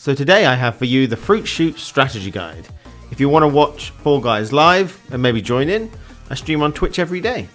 So today I have for you the Fruit Chute strategy guide. If you want to watch Fall Guys live and maybe join in, I stream on Twitch every day.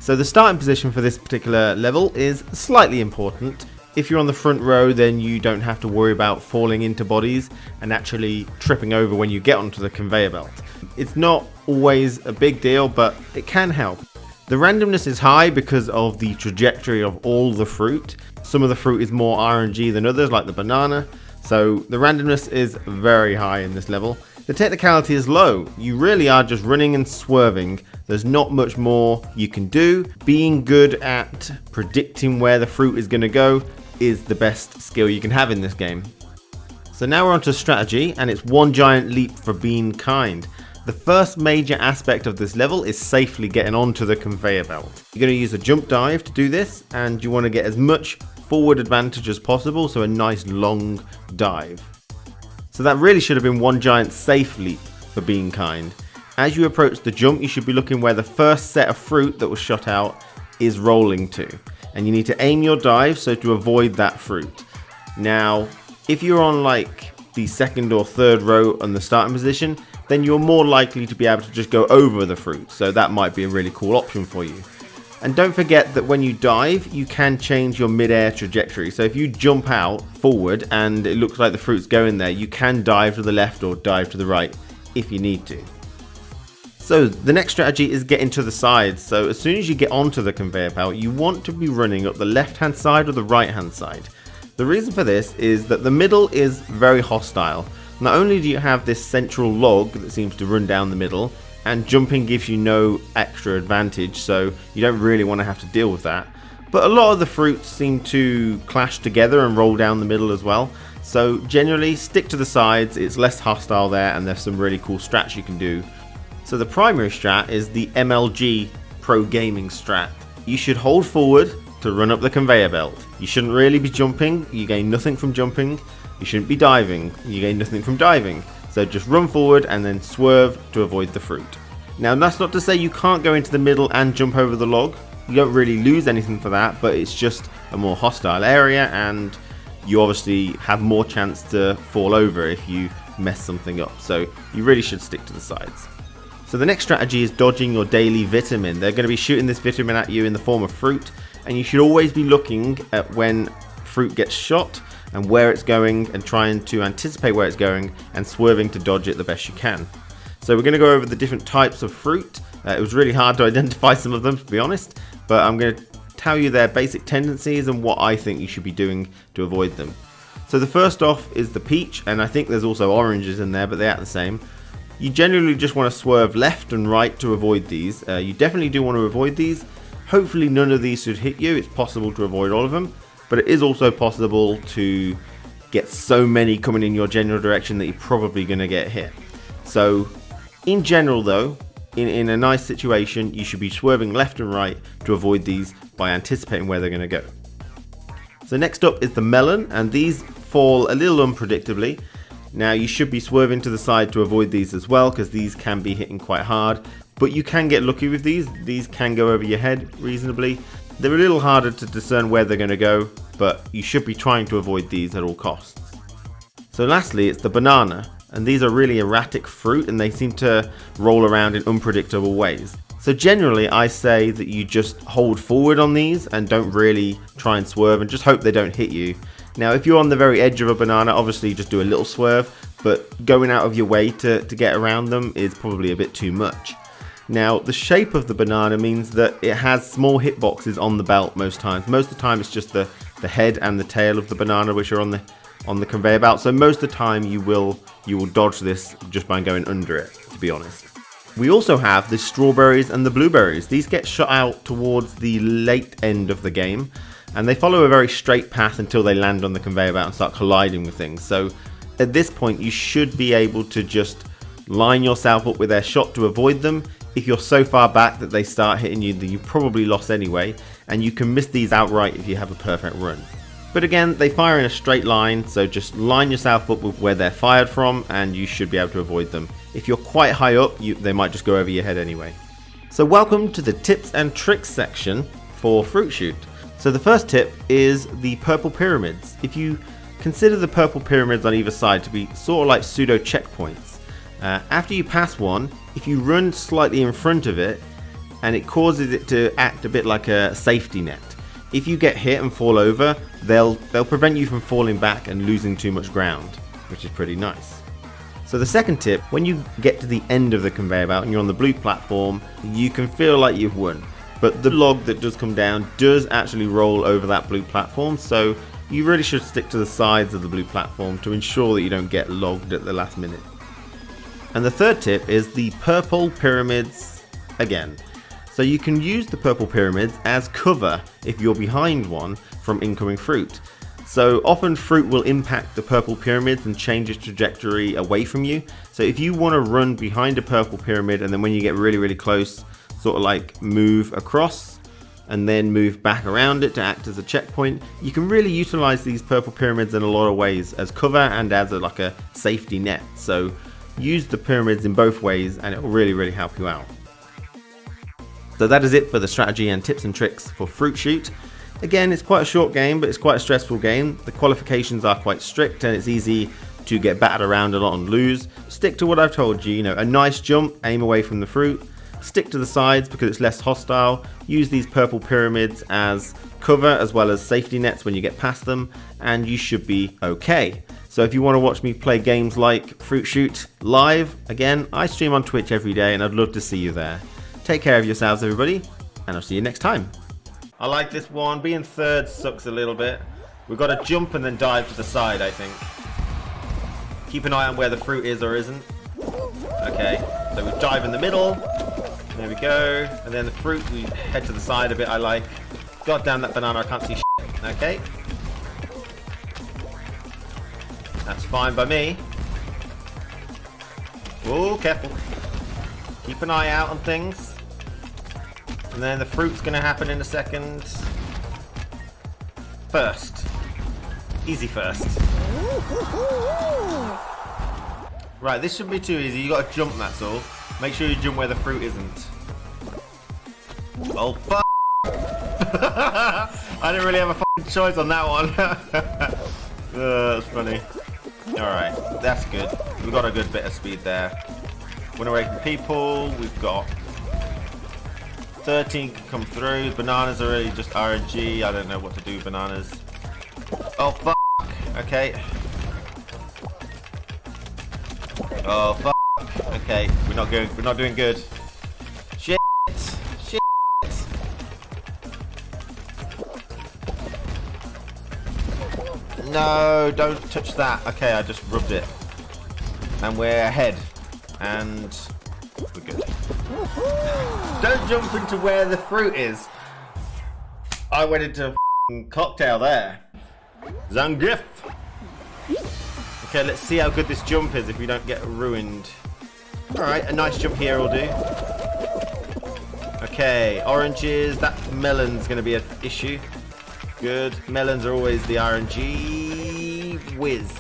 So the starting position for this particular level is slightly important. If you're on the front row, then you don't have to worry about falling into bodies and actually tripping over when you get onto the conveyor belt. It's not always a big deal, but it can help. The randomness is high because of the trajectory of all the fruit. Some of the fruit is more RNG than others, like the banana. So the randomness is very high in this level. The technicality is low. You really are just running and swerving. There's not much more you can do. Being good at predicting where the fruit is going to go is the best skill you can have in this game. So now we're on to strategy, and it's one giant leap for being kind. The first major aspect of this level is safely getting onto the conveyor belt. You're going to use a jump dive to do this, and you want to get as much forward advantage as possible, so a nice long dive. So that really should have been one giant safe leap for being kind. As you approach the jump, you should be looking where the first set of fruit that was shot out is rolling to, and you need to aim your dive so to avoid that fruit. Now, if you're on like the second or third row on the starting position, then you're more likely to be able to just go over the fruit, so that might be a really cool option for you. And don't forget that when you dive, you can change your mid-air trajectory. So if you jump out forward and it looks like the fruit's going there, you can dive to the left or dive to the right if you need to. So the next strategy is getting to the sides. So as soon as you get onto the conveyor belt, you want to be running up the left-hand side or the right-hand side. The reason for this is that the middle is very hostile. Not only do you have this central log that seems to run down the middle, and jumping gives you no extra advantage, so you don't really want to have to deal with that. But a lot of the fruits seem to clash together and roll down the middle as well. So generally stick to the sides, it's less hostile there, and there's some really cool strats you can do. So the primary strat is the MLG Pro Gaming strat. You should hold forward to run up the conveyor belt. You shouldn't really be jumping, you gain nothing from jumping. You shouldn't be diving, you gain nothing from diving. So just run forward and then swerve to avoid the fruit. Now that's not to say you can't go into the middle and jump over the log. You don't really lose anything for that, but it's just a more hostile area, and you obviously have more chance to fall over if you mess something up. So you really should stick to the sides. So the next strategy is dodging your daily vitamin. They're going to be shooting this vitamin at you in the form of fruit, and you should always be looking at when fruit gets shot and where it's going, and trying to anticipate where it's going and swerving to dodge it the best you can. So we're going to go over the different types of fruit. It was really hard to identify some of them, to be honest, but I'm going to tell you their basic tendencies and what I think you should be doing to avoid them. So the first off is the peach, and I think there's also oranges in there, but they act the same. You generally just want to swerve left and right to avoid these. You definitely do want to avoid these. Hopefully none of these should hit you. It's possible to avoid all of them, but it is also possible to get so many coming in your general direction that you're probably going to get hit. So in general though, in a nice situation, you should be swerving left and right to avoid these by anticipating where they're going to go. So next up is the melon, and these fall a little unpredictably. Now you should be swerving to the side to avoid these as well, because these can be hitting quite hard, but you can get lucky with these. These can go over your head reasonably. They're a little harder to discern where they're going to go, but you should be trying to avoid these at all costs. So lastly, it's the banana, and these are really erratic fruit, and they seem to roll around in unpredictable ways. So generally I say that you just hold forward on these and don't really try and swerve, and just hope they don't hit you. Now if you're on the very edge of a banana, obviously just do a little swerve, but going out of your way to get around them is probably a bit too much. Now the shape of the banana means that it has small hitboxes on the belt most times. Most of the time it's just the head and the tail of the banana which are on the conveyor belt. So most of the time you will dodge this just by going under it, to be honest. We also have the strawberries and the blueberries. These get shot out towards the late end of the game, and they follow a very straight path until they land on the conveyor belt and start colliding with things. So at this point you should be able to just line yourself up with their shot to avoid them. If you're so far back that they start hitting you, then you probably lost anyway, and you can miss these outright if you have a perfect run. But again, they fire in a straight line, so just line yourself up with where they're fired from and you should be able to avoid them. If you're quite high up, they might just go over your head anyway. So welcome to the tips and tricks section for Fruit Chute. So the first tip is the purple pyramids. If you consider the purple pyramids on either side to be sort of like pseudo checkpoints. After you pass one, if you run slightly in front of it, and it causes it to act a bit like a safety net. If you get hit and fall over, they'll prevent you from falling back and losing too much ground, which is pretty nice. So the second tip, when you get to the end of the conveyor belt and you're on the blue platform, you can feel like you've won. But the log that does come down does actually roll over that blue platform, so you really should stick to the sides of the blue platform to ensure that you don't get logged at the last minute. And the third tip is the purple pyramids again. So you can use the purple pyramids as cover if you're behind one from incoming fruit. So often fruit will impact the purple pyramids and change its trajectory away from you. So if you want to run behind a purple pyramid and then when you get really close, sort of like move across and then move back around it to act as a checkpoint, you can really utilize these purple pyramids in a lot of ways as cover and as like a safety net. So use the pyramids in both ways and it will really help you out. So that is it for the strategy and tips and tricks for Fruit Chute. Again, it's quite a short game, but it's quite a stressful game. The qualifications are quite strict and it's easy to get battered around a lot and lose. Stick to what I've told you, a nice jump, aim away from the fruit. Stick to the sides because it's less hostile. Use these purple pyramids as cover as well as safety nets when you get past them, and you should be okay. So if you want to watch me play games like Fruit Chute live, again, I stream on Twitch every day and I'd love to see you there. Take care of yourselves, everybody, and I'll see you next time. I like this one. Being third sucks a little bit. We've got to jump and then dive to the side, I think. Keep an eye on where the fruit is or isn't. Okay, so we dive in the middle. There we go. And then the fruit, we head to the side a bit, I like. God damn that banana, I can't see shit. Okay. That's fine by me. Oh, careful. Keep an eye out on things. And then the fruit's going to happen in a second. First. Easy first. Right, this shouldn't be too easy. You got to jump, that's all. Make sure you jump where the fruit isn't. Oh, fuck. I didn't really have a fucking choice on that one. That's funny. Alright, that's good. We've got a good bit of speed there. Win away from people. We've got 13 can come through. Bananas are really just RNG. I don't know what to do with bananas. Oh fuck. Okay. Oh fuck. Okay, we're not good. We're not doing good. Shit. Shit. No, don't touch that. Okay, I just rubbed it. And we're ahead. And we're good. Don't jump into where the fruit is. I went into a cocktail there. Zangief. Okay, let's see how good this jump is if we don't get ruined. Alright, a nice jump here will do. Okay, oranges. That melon's going to be an issue. Good. Melons are always the RNG whiz.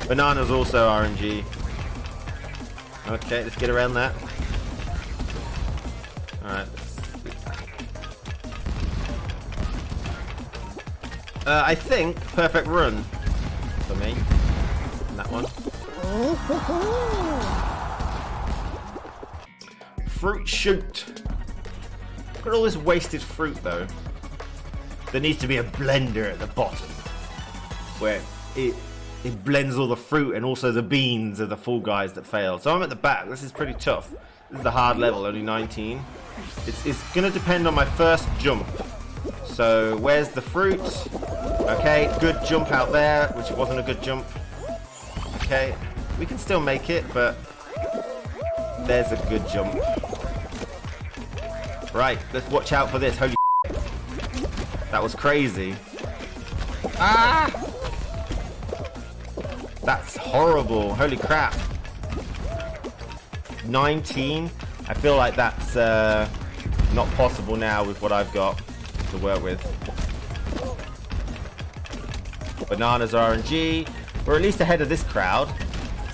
Bananas also RNG. Okay, let's get around that. Alright. I think perfect run for me. And that one. Fruit Chute. Look at all this wasted fruit though. There needs to be a blender at the bottom where it blends all the fruit and also the beans of the full guys that failed. So I'm at the back. This is pretty tough. This is a hard level, only 19. It's going to depend on my first jump. So where's the fruit? Okay, good jump out there, which wasn't a good jump. Okay, we can still make it, but there's a good jump. Right, let's watch out for this. Holy shit. That was crazy. Ah! That's horrible. Holy crap. 19. I feel like that's not possible now with what I've got to work with. Bananas RNG. We're at least ahead of this crowd,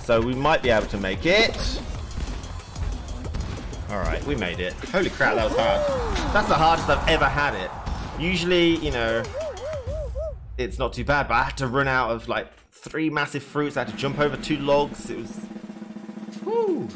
so we might be able to make it. Alright, we made it. Holy crap, that was hard. That's the hardest I've ever had it. Usually, you know, it's not too bad. But I had to run out of like 3 massive fruits. I had to jump over 2 logs. It was... Woo!